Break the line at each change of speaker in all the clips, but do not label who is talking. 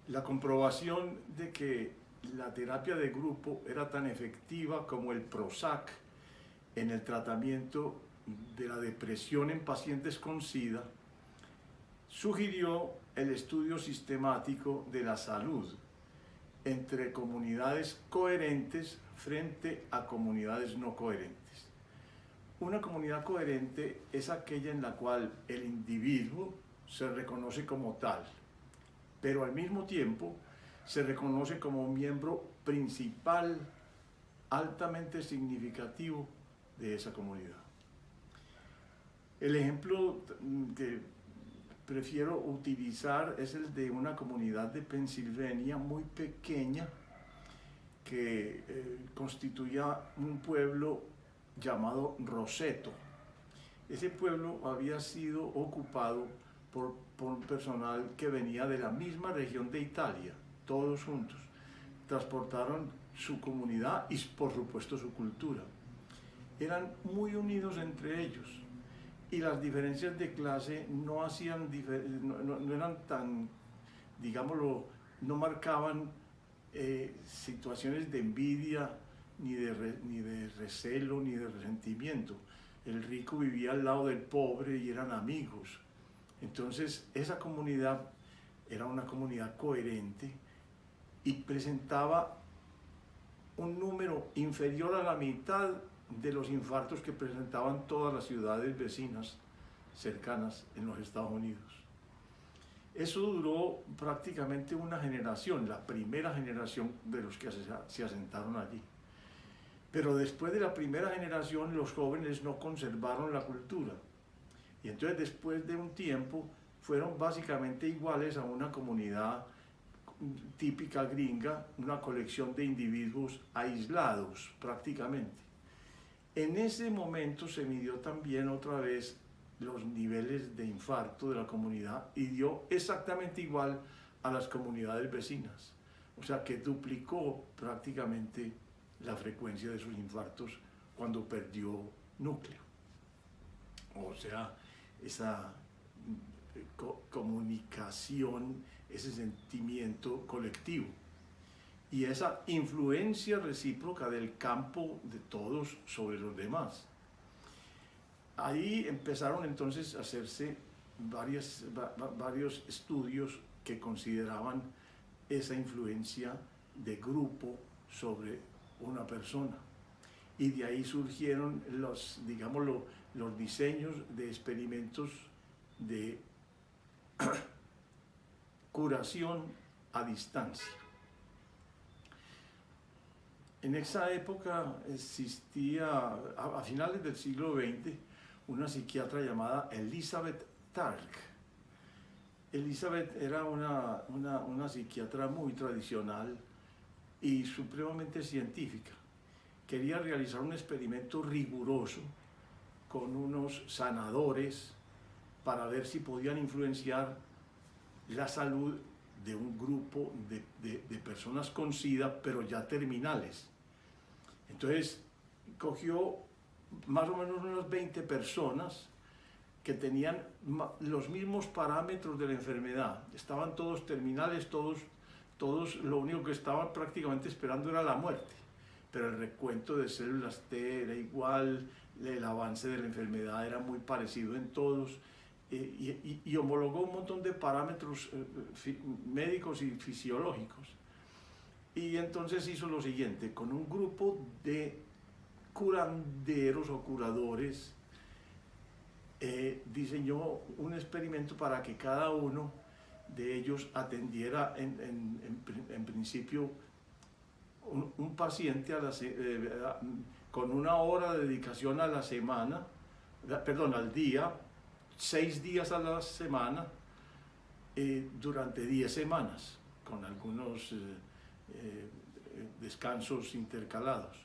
La comprobación de que la terapia de grupo era tan efectiva como el Prozac en el tratamiento de la depresión en pacientes con SIDA sugirió el estudio sistemático de la salud entre comunidades coherentes frente a comunidades no coherentes. Una comunidad coherente es aquella en la cual el individuo se reconoce como tal, pero al mismo tiempo se reconoce como miembro principal, altamente significativo de esa comunidad. El ejemplo que prefiero utilizar es el de una comunidad de Pensilvania muy pequeña que constituía un pueblo llamado Roseto. Ese pueblo había sido ocupado por un personal que venía de la misma región de Italia, todos juntos. Transportaron su comunidad y por supuesto su cultura. Eran muy unidos entre ellos y las diferencias de clase no eran tan, digámoslo, no marcaban situaciones de envidia, ni de recelo, ni de resentimiento. El rico vivía al lado del pobre y eran amigos. Entonces, esa comunidad era una comunidad coherente y presentaba un número inferior a la mitad de los infartos que presentaban todas las ciudades vecinas cercanas en los Estados Unidos. Eso duró prácticamente una generación, la primera generación de los que se asentaron allí. Pero después de la primera generación los jóvenes no conservaron la cultura. Y entonces después de un tiempo fueron básicamente iguales a una comunidad típica gringa, una colección de individuos aislados prácticamente. En ese momento se midió también otra vez los niveles de infarto de la comunidad y dio exactamente igual a las comunidades vecinas. O sea que duplicó prácticamente la frecuencia de sus infartos cuando perdió núcleo. O sea, esa comunicación, ese sentimiento colectivo y esa influencia recíproca del campo de todos sobre los demás. Ahí empezaron entonces a hacerse varios estudios que consideraban esa influencia de grupo sobre una persona. Y de ahí surgieron los diseños de experimentos de curación a distancia. En esa época existía, a finales del siglo XX, una psiquiatra llamada Elizabeth Targ. Elizabeth era una psiquiatra muy tradicional y supremamente científica. Quería realizar un experimento riguroso con unos sanadores para ver si podían influenciar la salud de un grupo de personas con SIDA, pero ya terminales. Entonces, cogió más o menos unas 20 personas que tenían los mismos parámetros de la enfermedad. Estaban todos terminales, todos lo único que estaban prácticamente esperando era la muerte. Pero el recuento de células T era igual, el avance de la enfermedad era muy parecido en todos, y homologó un montón de parámetros médicos y fisiológicos. Y entonces hizo lo siguiente, con un grupo de curanderos o curadores, diseñó un experimento para que cada uno de ellos atendiera en principio un paciente con 1 hora de dedicación a la semana, al día, 6 días a la semana, durante 10 semanas, con algunos descansos intercalados.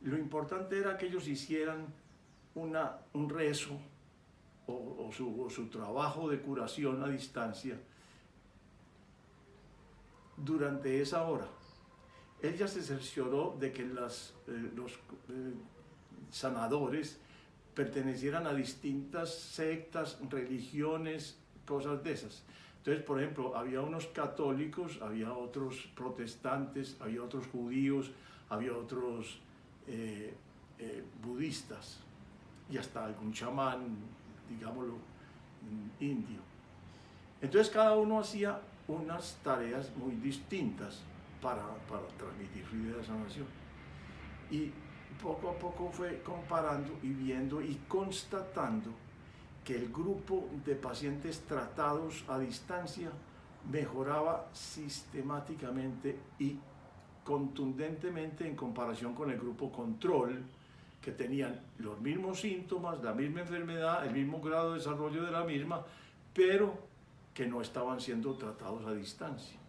Lo importante era que ellos hicieran un rezo o su trabajo de curación a distancia durante esa hora. Ella se cercioró de que los sanadores pertenecieran a distintas sectas, religiones, cosas de esas. Entonces, por ejemplo, había unos católicos, había otros protestantes, había otros judíos, había otros budistas y hasta algún chamán, digámoslo, indio. Entonces cada uno hacía unas tareas muy distintas para transmitir su idea de sanación. Y poco a poco fue comparando y viendo y constatando que el grupo de pacientes tratados a distancia mejoraba sistemáticamente y contundentemente en comparación con el grupo control, que tenían los mismos síntomas, la misma enfermedad, el mismo grado de desarrollo de la misma, pero que no estaban siendo tratados a distancia.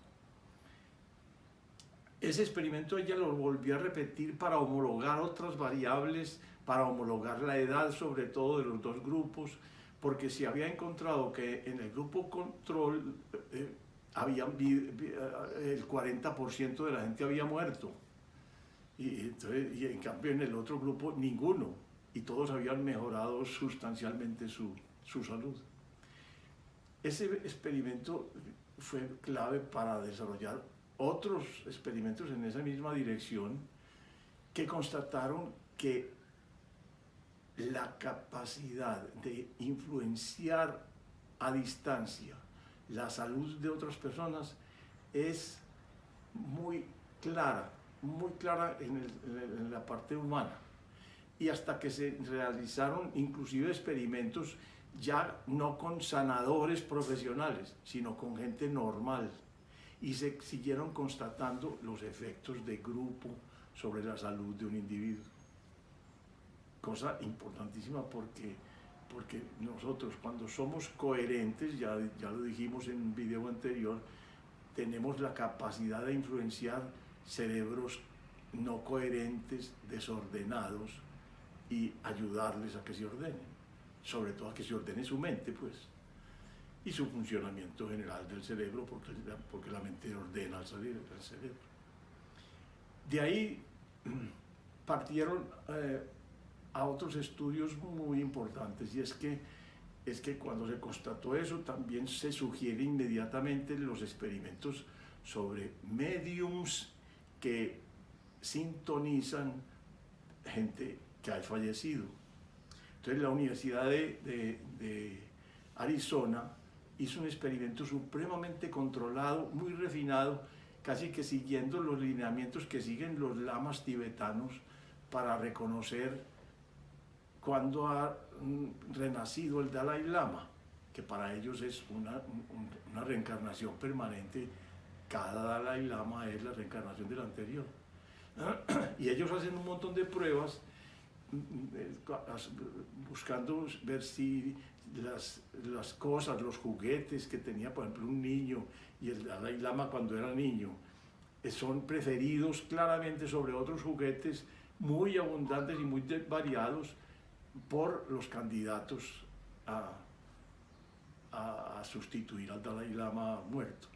Ese experimento ella lo volvió a repetir para homologar otras variables, para homologar la edad sobre todo de los dos grupos, porque se había encontrado que en el grupo control el 40% de la gente había muerto, y en cambio en el otro grupo ninguno, y todos habían mejorado sustancialmente su salud. Ese experimento fue clave para desarrollar otros experimentos en esa misma dirección que constataron que la capacidad de influenciar a distancia la salud de otras personas es muy clara en la parte humana. Y hasta que se realizaron inclusive experimentos ya no con sanadores profesionales, sino con gente normal, y se siguieron constatando los efectos de grupo sobre la salud de un individuo. Cosa importantísima porque nosotros cuando somos coherentes, ya lo dijimos en un video anterior, tenemos la capacidad de influenciar cerebros no coherentes, desordenados, y ayudarles a que se ordenen, sobre todo a que se ordene su mente, pues, y su funcionamiento general del cerebro, porque la mente ordena al cerebro. De ahí partieron a otros estudios muy importantes, y es que cuando se constató eso, también se sugiere inmediatamente los experimentos sobre médiums que sintonizan gente que ha fallecido. Entonces la Universidad de Arizona hizo un experimento supremamente controlado, muy refinado, casi que siguiendo los lineamientos que siguen los lamas tibetanos para reconocer cuándo ha renacido el Dalai Lama, que para ellos es una reencarnación permanente. Cada Dalai Lama es la reencarnación del anterior. Y ellos hacen un montón de pruebas buscando ver si las cosas, los juguetes que tenía, por ejemplo, un niño y el Dalai Lama cuando era niño, son preferidos claramente sobre otros juguetes muy abundantes y muy variados por los candidatos a sustituir al Dalai Lama muerto.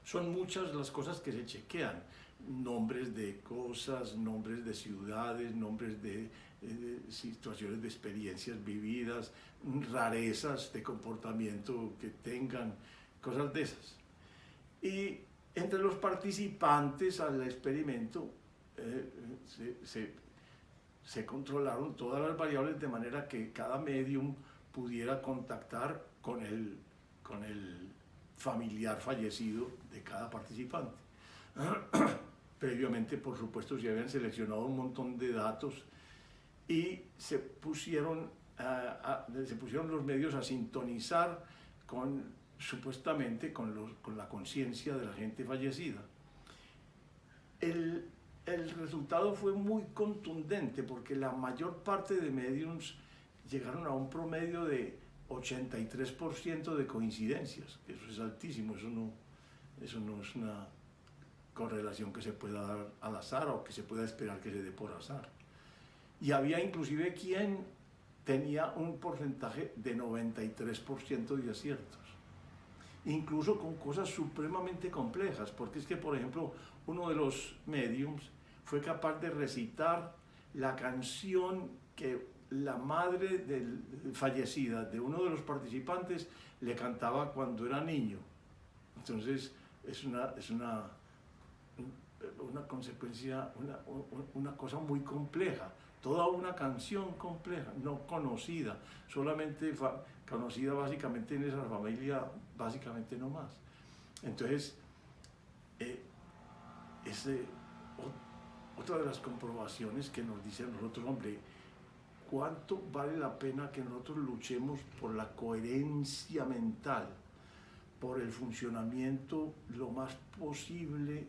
Son muchas las cosas que se chequean: nombres de cosas, nombres de ciudades, nombres de situaciones de experiencias vividas, rarezas de comportamiento que tengan, cosas de esas. Y entre los participantes al experimento se controlaron todas las variables de manera que cada medium pudiera contactar con el familiar fallecido de cada participante. Previamente, por supuesto, se habían seleccionado un montón de datos y se pusieron los medios a sintonizar supuestamente con la conciencia de la gente fallecida. El resultado fue muy contundente porque la mayor parte de mediums llegaron a un promedio de 83% de coincidencias. Eso es altísimo, eso no es una correlación que se pueda dar al azar o que se pueda esperar que se dé por azar. Y había inclusive quien tenía un porcentaje de 93% de aciertos, incluso con cosas supremamente complejas, porque es que, por ejemplo, uno de los mediums fue capaz de recitar la canción que la madre fallecida de uno de los participantes le cantaba cuando era niño. Entonces es una consecuencia, una cosa muy compleja, toda una canción compleja, no conocida, solamente conocida básicamente en esa familia, básicamente no más. Entonces, otra de las comprobaciones que nos dice a nosotros, hombre, ¿cuánto vale la pena que nosotros luchemos por la coherencia mental, por el funcionamiento lo más posible,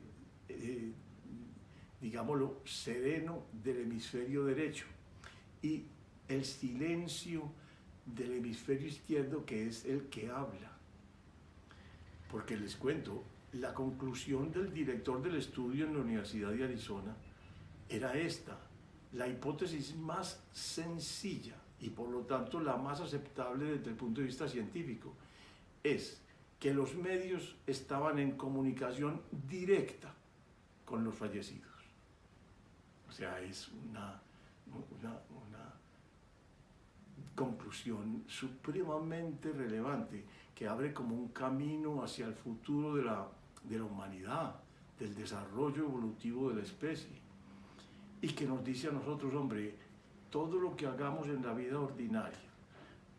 digámoslo, sereno del hemisferio derecho y el silencio del hemisferio izquierdo, que es el que habla? Porque les cuento, la conclusión del director del estudio en la Universidad de Arizona era esta: la hipótesis más sencilla y por lo tanto la más aceptable desde el punto de vista científico es que los medios estaban en comunicación directa con los fallecidos. O sea, es una conclusión supremamente relevante que abre como un camino hacia el futuro de la humanidad, del desarrollo evolutivo de la especie, y que nos dice a nosotros, hombre, todo lo que hagamos en la vida ordinaria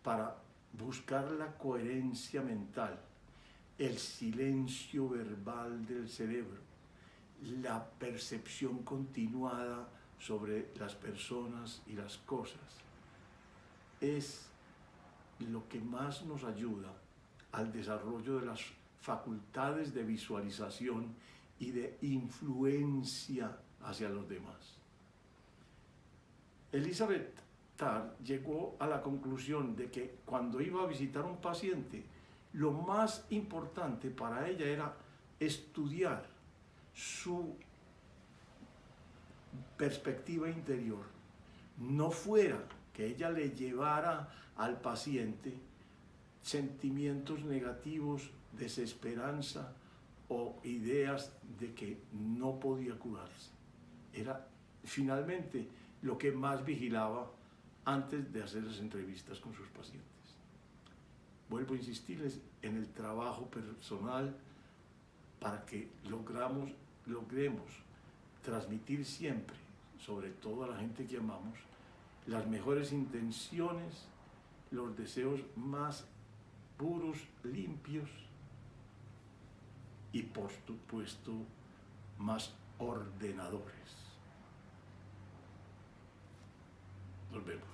para buscar la coherencia mental, el silencio verbal del cerebro, la percepción continuada sobre las personas y las cosas, es lo que más nos ayuda al desarrollo de las facultades de visualización y de influencia hacia los demás. Elizabeth Tarr llegó a la conclusión de que cuando iba a visitar a un paciente, lo más importante para ella era estudiar su perspectiva interior. No fuera que ella le llevara al paciente sentimientos negativos, desesperanza o ideas de que no podía curarse. Era finalmente lo que más vigilaba antes de hacer las entrevistas con sus pacientes. Vuelvo a insistirles en el trabajo personal para que logremos transmitir siempre, sobre todo a la gente que amamos, las mejores intenciones, los deseos más puros, limpios y por supuesto más ordenadores. Nos vemos.